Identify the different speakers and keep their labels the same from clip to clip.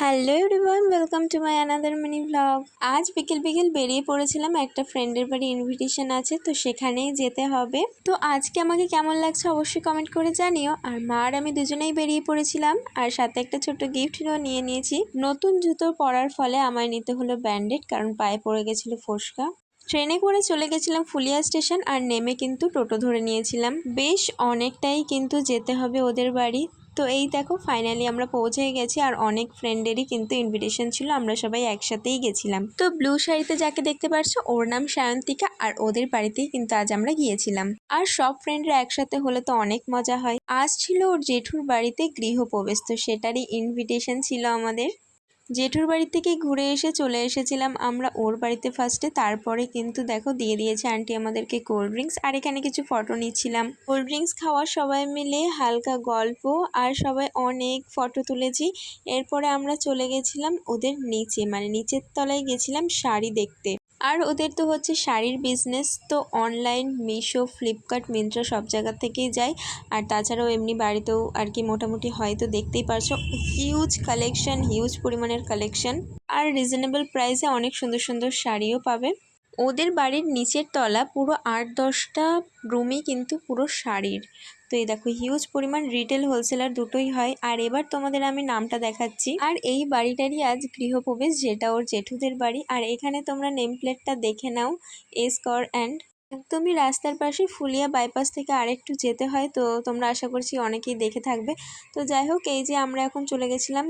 Speaker 1: Hello everyone, welcome to my another mini blog. আজ বিকেল বিকেল বেরিয়ে পড়েছিলাম, একটা ফ্রেন্ডের বাড়ি ইনভিটেশন আছে, তো সেখানেই যেতে হবে। তো আজকে আমাকে কেমন লাগছে অবশ্যই কমেন্ট করে জানিও। আর মা আর আমি দুজনেই বেরিয়ে পড়েছিলাম, আর সাথে একটা ছোট্ট গিফটও নিয়ে নিয়েছি। নতুন জুতো পরার ফলে আমায় নিতে হলো ব্যান্ডেড, কারণ পায়ে পড়ে গেছিলো ফোসকা। ট্রেনে করে চলে গেছিলাম ফুলিয়া স্টেশন, আর নেমে কিন্তু টোটো ধরে নিয়েছিলাম। বেশ অনেকটাই কিন্তু যেতে হবে ওদের বাড়ি। তো এই দেখো ফাইনালি আমরা পৌঁছে গেছি, আর অনেক ফ্রেন্ডেরই কিন্তু ইনভিটেশন ছিল, আমরা সবাই একসাথেই গেছিলাম। তো ব্লু শাড়িতে যাকে দেখতে পারছো ওর নাম সায়ন্তিকা, আর ওদের বাড়িতেই কিন্তু আজ আমরা গিয়েছিলাম। আর সব ফ্রেন্ডরা একসাথে হলে তো অনেক মজা হয়। আজ ছিল ওর জেঠুর বাড়িতে গৃহপ্রবেশ, তো সেটারই ইনভিটেশন ছিল আমাদের। জেঠুর বাড়ি থেকে ঘুরে এসে চলে এসেছিলাম আমরা ওর বাড়িতে ফার্স্টে, তারপরে কিন্তু দেখো দিয়ে দিয়েছে আন্টি আমাদেরকে কোল্ড ড্রিঙ্কস, আর এখানে কিছু ফটো নিচ্ছিলাম। কোল্ড ড্রিঙ্কস খাওয়া সবাই মিলে হালকা গল্প, আর সবাই অনেক ফটো তুলেছি। এরপরে আমরা চলে গেছিলাম ওদের নিচে, মানে নিচের তলায় গেছিলাম শাড়ি দেখতে। আর ওদের তো হচ্ছে শাড়ির বিজনেস, তো অনলাইন মিশো, ফ্লিপকার্ট, মিন্ত্রা সব জায়গা থেকেই যায়। আর তাছাড়াও এমনি বাড়িতেও আর কি মোটামুটি হয়তো দেখতেই পারছো, হিউজ কালেকশন, হিউজ পরিমাণের কালেকশন, আর রিজনেবল প্রাইসে অনেক সুন্দর সুন্দর শাড়িও পাবে। ওদের বাড়ির নিচের তলা পুরো 8-10টা রুমই কিন্তু পুরো শাড়ির। তো এই দেখো হিউজ পরিমাণ রিটেল হোলসেলার দুটোই হয়। আর এবার তোমাদের আমি নামটা দেখাচ্ছি। আর এই বাড়িটারই আজ গৃহপ্রবেশ, যেটা ওর জেঠুদের বাড়ি। আর এখানে তোমরা নেম প্লেটটা দেখে নাও, এসকর অ্যান্ড। একদমই রাস্তার পাশে, ফুলিয়া বাইপাস থেকে আরেকটু যেতে হয়, তো তোমরা আশা করছি অনেকেই দেখে থাকবে। তো যাই হোক, এই যে আমরা এখন চলে গেছিলাম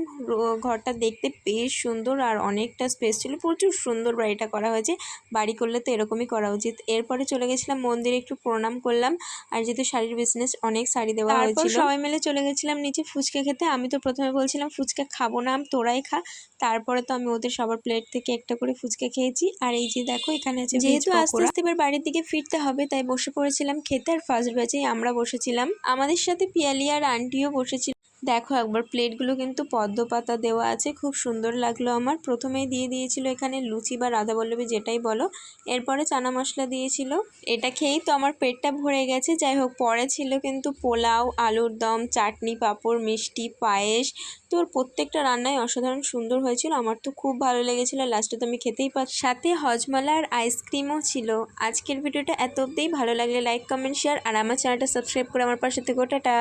Speaker 1: ঘরটা দেখতে, বেশ সুন্দর আর অনেকটা স্পেস ছিল, প্রচুর সুন্দর বাড়িটা করা হয়েছে। বাড়ি করলে তো এরকমই করা উচিত। এরপরে চলে গেছিলাম মন্দিরে, একটু প্রণাম করলাম। আর যেহেতু শাড়ির বিজনেস, অনেক শাড়ি দেওয়া হয়েছিল। তারপর সবাই মিলে চলে গেছিলাম নিচে ফুচকা খেতে। আমি তো প্রথমে বলছিলাম ফুচকা খাবো না, তোরাই খা। তারপরে তো আমি ওদের সবার প্লেট থেকে একটা করে ফুচকা খেয়েছি। আর এই যে দেখো এখানে আছে, যেহেতু আস্তে আস্তে এবার বাড়ির দিকে ফিরতে হবে, তাই বসে পড়েছিলাম খেতে। আর ফার্স্ট ব্যাচেই আমরা বসেছিলাম, আমাদের সাথে পিয়ালি আর আন্টিও বসেছিল। দেখো একবার প্লেটগুলো কিন্তু পদ্ম পাতা দেওয়া আছে, খুব সুন্দর লাগলো আমার। প্রথমেই দিয়ে দিয়েছিল এখানে লুচি বা রাধাবল্লভী যেটাই বলো, এরপরে চানা মশলা দিয়েছিল। এটা খেয়েই তো আমার পেটটা ভরে গেছে। যাই হোক, পরে ছিল কিন্তু পোলাও, আলুর দম, চাটনি, পাঁপড়, মিষ্টি, পায়েস। তোর প্রত্যেকটা রান্নাই অসাধারণ সুন্দর হয়েছিল, আমার তো খুব ভালো লেগেছিল। লাস্টে তো আমি খেতেই পারছি, সাথে হজমালা আর আইসক্রিমও ছিল। আজকের ভিডিওটা এত অবধিই, ভালো লাগলে লাইক, কমেন্ট, শেয়ার, আর আমার চ্যানেলটা সাবস্ক্রাইব করে আমার পাশে থেকো। টাটা।